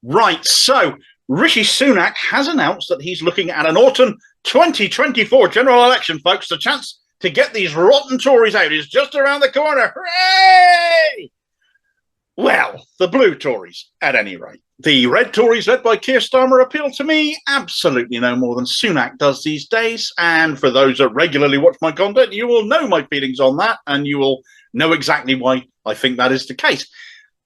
Right, so Rishi Sunak has announced that he's looking at an autumn 2024 general election, folks. The chance to get these rotten Tories out is just around the corner. Hooray! Well, the blue Tories, at any rate. The red Tories, led by Keir Starmer, appeal to me absolutely no more than Sunak does these days. And for those that regularly watch my content, you will know my feelings on that, and you will know exactly why I think that is the case.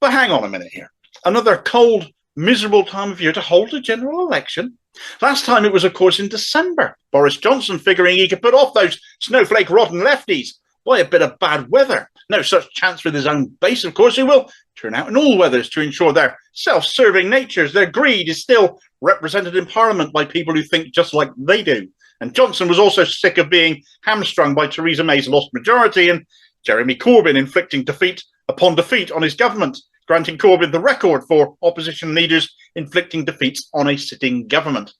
But hang on a minute here. Another cold, miserable time of year to hold a general election. Last time it was, of course, in December. Boris Johnson figuring he could put off those snowflake rotten lefties by a bit of bad weather. No such chance with his own base, of course, who will turn out in all weathers to ensure their self-serving natures, their greed is still represented in Parliament by people who think just like they do. And Johnson was also sick of being hamstrung by Theresa May's lost majority and Jeremy Corbyn inflicting defeat upon defeat on his government, granting Corbyn the record for opposition leaders inflicting defeats on a sitting government.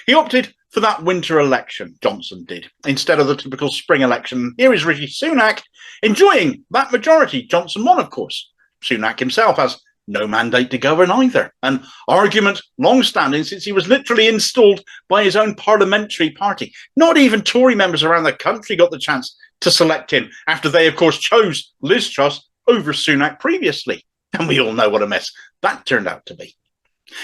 He opted for that winter election, Johnson did, instead of the typical spring election. Here is Rishi Sunak enjoying that majority. Johnson won, of course. Sunak himself has no mandate to govern either, an argument long-standing since he was literally installed by his own parliamentary party. Not even Tory members around the country got the chance to select him after they, of course, chose Liz Truss over Sunak previously. And we all know what a mess that turned out to be.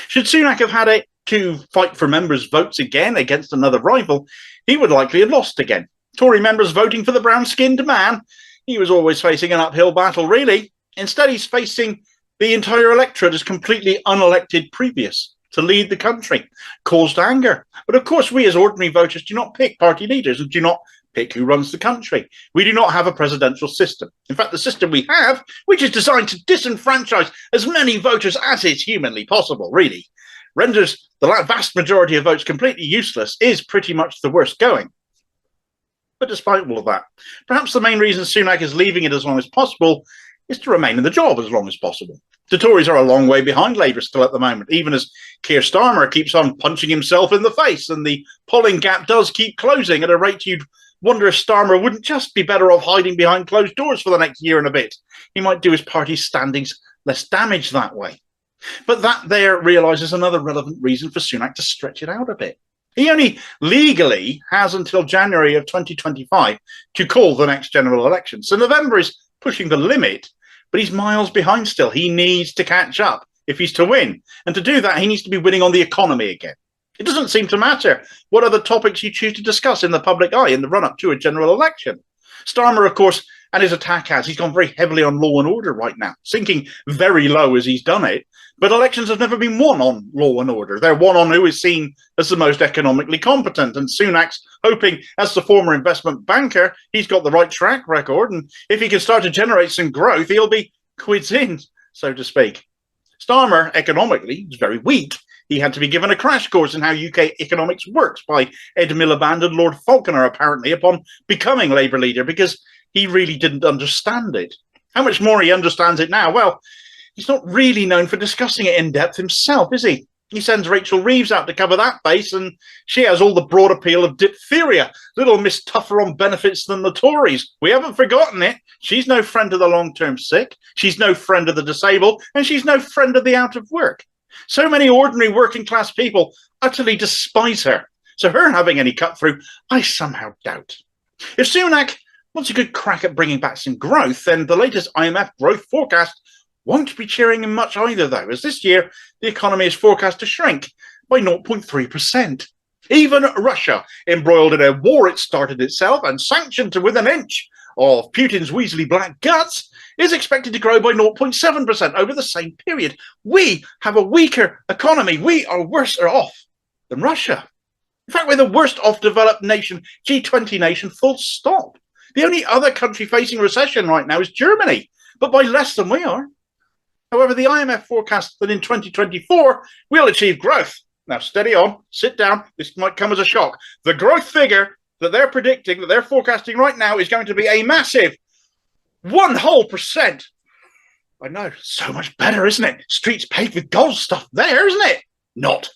Should Sunak have had it to fight for members' votes again against another rival, he would likely have lost again. Tory members voting for the brown-skinned man, he was always facing an uphill battle, really. Instead, he's facing the entire electorate as completely unelected previous to lead the country, caused anger. But of course, we as ordinary voters do not pick party leaders and do not pick who runs the country. We do not have a presidential system. In fact, the system we have, which is designed to disenfranchise as many voters as is humanly possible, really, renders the vast majority of votes completely useless, is pretty much the worst going. But despite all of that, perhaps the main reason Sunak is leaving it as long as possible is to remain in the job as long as possible. The Tories are a long way behind Labour still at the moment, even as Keir Starmer keeps on punching himself in the face, and the polling gap does keep closing at a rate you'd wonder if Starmer wouldn't just be better off hiding behind closed doors for the next year and a bit. He might do his party's standings less damage that way. But that there realises another relevant reason for Sunak to stretch it out a bit. He only legally has until January of 2025 to call the next general election. So November is pushing the limit, but he's miles behind still. He needs to catch up if he's to win. And to do that, he needs to be winning on the economy again. It doesn't seem to matter what other topics you choose to discuss in the public eye in the run-up to a general election. Starmer, of course, and his attack he's gone very heavily on law and order right now, sinking very low as he's done it. But elections have never been won on law and order. They're won on who is seen as the most economically competent. And Sunak's hoping, as the former investment banker, he's got the right track record. And if he can start to generate some growth, he'll be quids in, so to speak. Starmer, economically, is very weak. He had to be given a crash course in how UK economics works by Ed Miliband and Lord Falconer, apparently, upon becoming Labour leader, because he really didn't understand it. How much more he understands it now? Well, he's not really known for discussing it in depth himself, is he? He sends Rachel Reeves out to cover that base, and she has all the broad appeal of diphtheria. Little Miss tougher on benefits than the Tories. We haven't forgotten it. She's no friend of the long-term sick. She's no friend of the disabled, and she's no friend of the out of work. So many ordinary working-class people utterly despise her. So her having any cut-through, I somehow doubt. If Sunak wants a good crack at bringing back some growth, then the latest IMF growth forecast won't be cheering him much either, though, as this year the economy is forecast to shrink by 0.3%. Even Russia, embroiled in a war it started itself and sanctioned to within an inch of Putin's weaselly black guts, is expected to grow by 0.7% over the same period. We have a weaker economy. We are worse off than Russia. In fact, we're the worst off developed nation, G20 nation, full stop. The only other country facing recession right now is Germany, but by less than we are. However, the IMF forecasts that in 2024, we'll achieve growth. Now, steady on, sit down. This might come as a shock. The growth figure that they're predicting, that they're forecasting right now, is going to be a massive 1%. I know, so much better, isn't it? Streets paved with gold stuff there, isn't it? Not.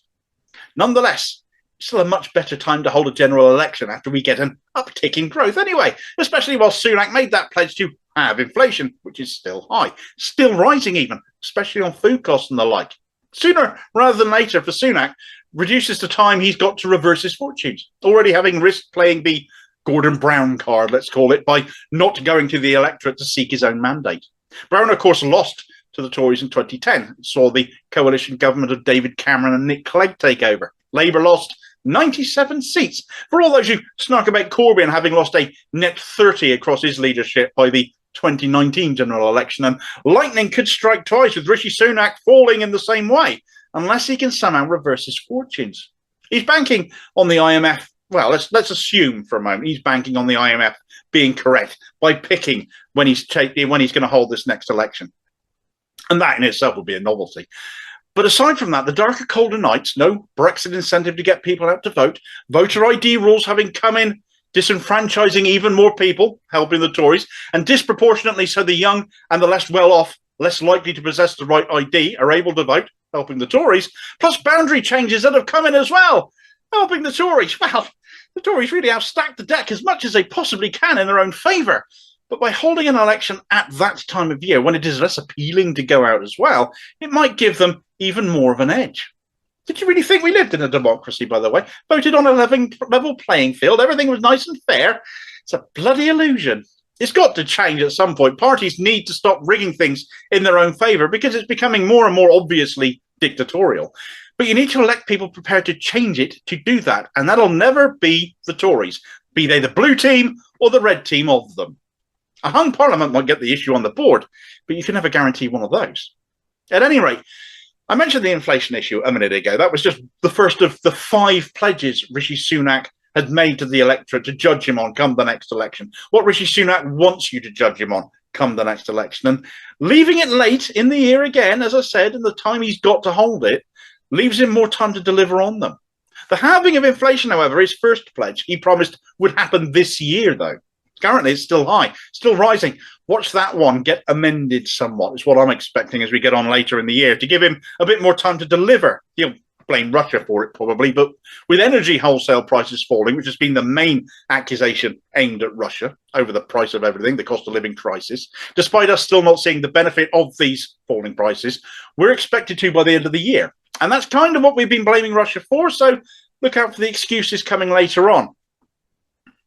Nonetheless, it's still a much better time to hold a general election after we get an uptick in growth anyway, especially while Sunak made that pledge to have inflation, which is still high, still rising even, especially on food costs and the like. Sooner rather than later for Sunak reduces the time he's got to reverse his fortunes, already having risked playing the Gordon Brown card, let's call it, by not going to the electorate to seek his own mandate. Brown, of course, lost to the Tories in 2010, saw the coalition government of David Cameron and Nick Clegg take over. Labour lost 97 seats. For all those who snark about Corbyn having lost a net 30 across his leadership by the 2019 general election, and lightning could strike twice with Rishi Sunak falling in the same way, unless he can somehow reverse his fortunes. He's banking on the IMF. Well, let's assume for a moment he's banking on the IMF being correct by picking when he's going to hold this next election. And that in itself would be a novelty. But aside from that, the darker, colder nights, no Brexit incentive to get people out to vote, voter ID rules having come in, disenfranchising even more people, helping the Tories, and disproportionately so the young and the less well-off, less likely to possess the right ID, are able to vote, helping the Tories, plus boundary changes that have come in as well, helping the Tories. Well, the Tories really have stacked the deck as much as they possibly can in their own favour. But by holding an election at that time of year, when it is less appealing to go out as well, it might give them even more of an edge. Did you really think we lived in a democracy, by the way? Voted on a level playing field, everything was nice and fair? It's a bloody illusion. It's got to change at some point. Parties need to stop rigging things in their own favour because it's becoming more and more obviously dictatorial. But you need to elect people prepared to change it to do that. And that'll never be the Tories, be they the blue team or the red team of them. A hung parliament might get the issue on the board, but you can never guarantee one of those. At any rate, I mentioned the inflation issue a minute ago. That was just the first of the 5 pledges Rishi Sunak had made to the electorate to judge him on come the next election. What Rishi Sunak wants you to judge him on come the next election. And leaving it late in the year again, as I said, and the time he's got to hold it, leaves him more time to deliver on them. The halving of inflation, however, his first pledge, he promised would happen this year, though. Currently, it's still high, still rising. Watch that one get amended somewhat, is what I'm expecting as we get on later in the year, to give him a bit more time to deliver. He'll blame Russia for it, probably, but with energy wholesale prices falling, which has been the main accusation aimed at Russia over the price of everything, the cost of living crisis, despite us still not seeing the benefit of these falling prices, we're expected to by the end of the year. And that's kind of what we've been blaming Russia for, so look out for the excuses coming later on.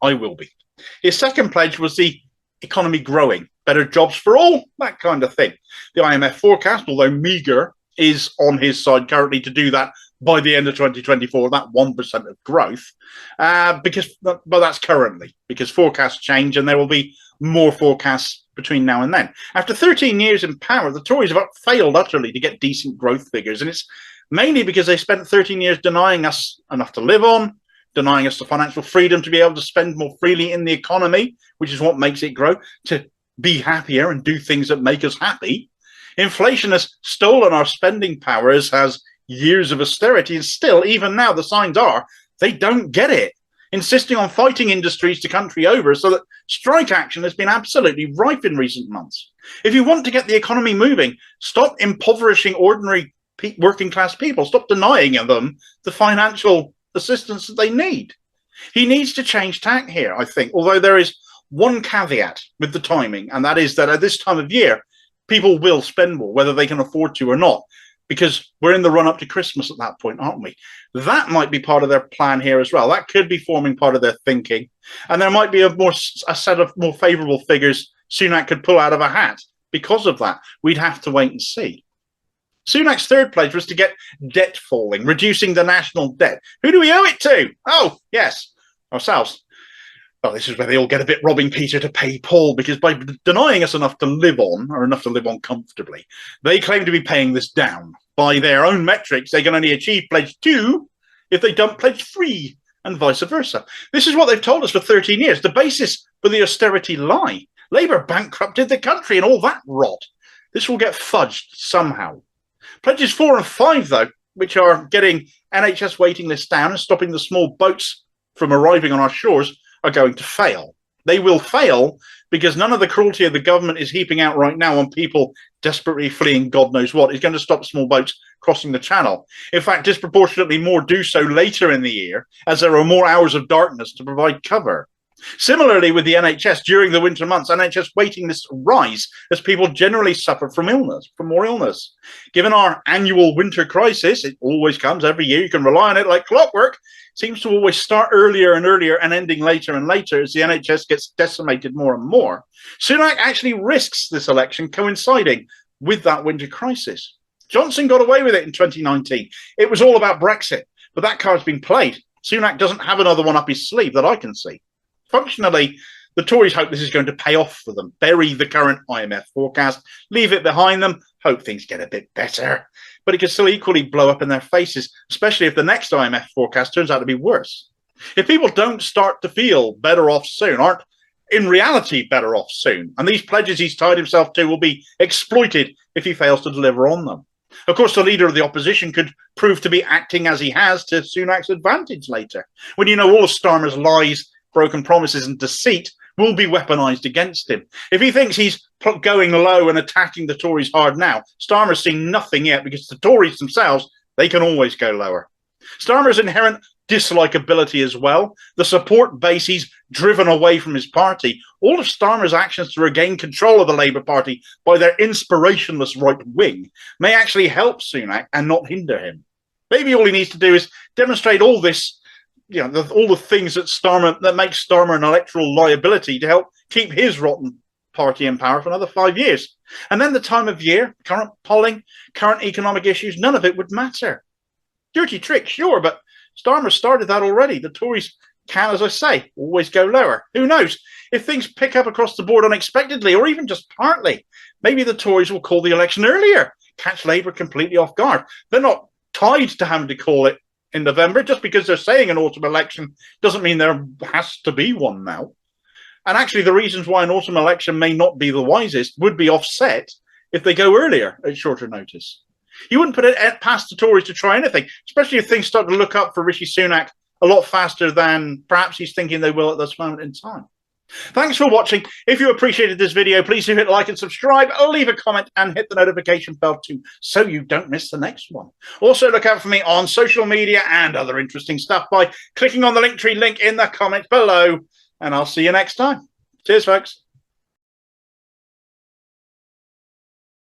I will be. His second pledge was the economy growing, better jobs for all, that kind of thing. The IMF forecast, although meagre, is on his side currently to do that by the end of 2024, that 1% of growth, but that's currently, because forecasts change and there will be more forecasts between now and then. After 13 years in power, the Tories have failed utterly to get decent growth figures, and it's mainly because they spent 13 years denying us enough to live on, denying us the financial freedom to be able to spend more freely in the economy, which is what makes it grow, to be happier and do things that make us happy. Inflation has stolen our spending power, as has years of austerity, and still, even now, the signs are they don't get it, insisting on fighting industries to country over, so that strike action has been absolutely rife in recent months. If you want to get the economy moving, stop impoverishing ordinary working class people, stop denying them the financial assistance that they need. He needs to change tack here, I think, although there is one caveat with the timing, and that is that at this time of year, people will spend more, whether they can afford to or not, because we're in the run-up to Christmas at that point, aren't we? That might be part of their plan here as well. That could be forming part of their thinking. And there might be a set of more favourable figures Sunak could pull out of a hat because of that. We'd have to wait and see. Sunak's third pledge was to get debt falling, reducing the national debt. Who do we owe it to? Oh, yes, ourselves. Well, this is where they all get a bit robbing Peter to pay Paul, because by denying us enough to live on, or enough to live on comfortably, they claim to be paying this down. By their own metrics, they can only achieve pledge 2 if they dump pledge 3, and vice versa. This is what they've told us for 13 years, the basis for the austerity lie. Labour bankrupted the country and all that rot. This will get fudged somehow. Pledges 4 and 5, though, which are getting NHS waiting lists down and stopping the small boats from arriving on our shores, are going to fail. They will fail because none of the cruelty of the government is heaping out right now on people desperately fleeing God knows what is going to stop small boats crossing the channel. In fact, disproportionately more do so later in the year, as there are more hours of darkness to provide cover. Similarly, with the NHS during the winter months, NHS waiting lists rise as people generally suffer from more illness. Given our annual winter crisis, it always comes every year, you can rely on it like clockwork, seems to always start earlier and earlier and ending later and later as the NHS gets decimated more and more. Sunak actually risks this election coinciding with that winter crisis. Johnson got away with it in 2019. It was all about Brexit, but that card's been played. Sunak doesn't have another one up his sleeve that I can see. Functionally, the Tories hope this is going to pay off for them. Bury the current IMF forecast, leave it behind them, hope things get a bit better. But it could still equally blow up in their faces, especially if the next IMF forecast turns out to be worse. If people don't start to feel better off soon, aren't in reality better off soon, and these pledges he's tied himself to will be exploited if he fails to deliver on them. Of course, the leader of the opposition could prove to be acting as he has to Sunak's advantage later, when you know all of Starmer's lies, broken promises and deceit will be weaponized against him. If he thinks he's going low and attacking the Tories hard now, Starmer's seen nothing yet, because the Tories themselves, they can always go lower. Starmer's inherent dislikability as well, the support base he's driven away from his party, all of Starmer's actions to regain control of the Labour Party by their inspirationless right wing may actually help Sunak and not hinder him. Maybe all he needs to do is demonstrate all this, all the things that make Starmer an electoral liability to help keep his rotten party in power for another 5 years. And then the time of year, current polling, current economic issues, none of it would matter. Dirty trick, sure, but Starmer started that already. The Tories can, as I say, always go lower. Who knows? If things pick up across the board unexpectedly, or even just partly, maybe the Tories will call the election earlier, catch Labour completely off guard. They're not tied to having to call it in November. Just because they're saying an autumn election doesn't mean there has to be one now. And actually, the reasons why an autumn election may not be the wisest would be offset if they go earlier at shorter notice. You wouldn't put it past the Tories to try anything, especially if things start to look up for Rishi Sunak a lot faster than perhaps he's thinking they will at this moment in time. Thanks for watching. If you appreciated this video, please do hit like and subscribe, leave a comment and hit the notification bell too, so you don't miss the next one. Also, look out for me on social media and other interesting stuff by clicking on the Linktree link in the comments below, and I'll see you next time. Cheers, folks.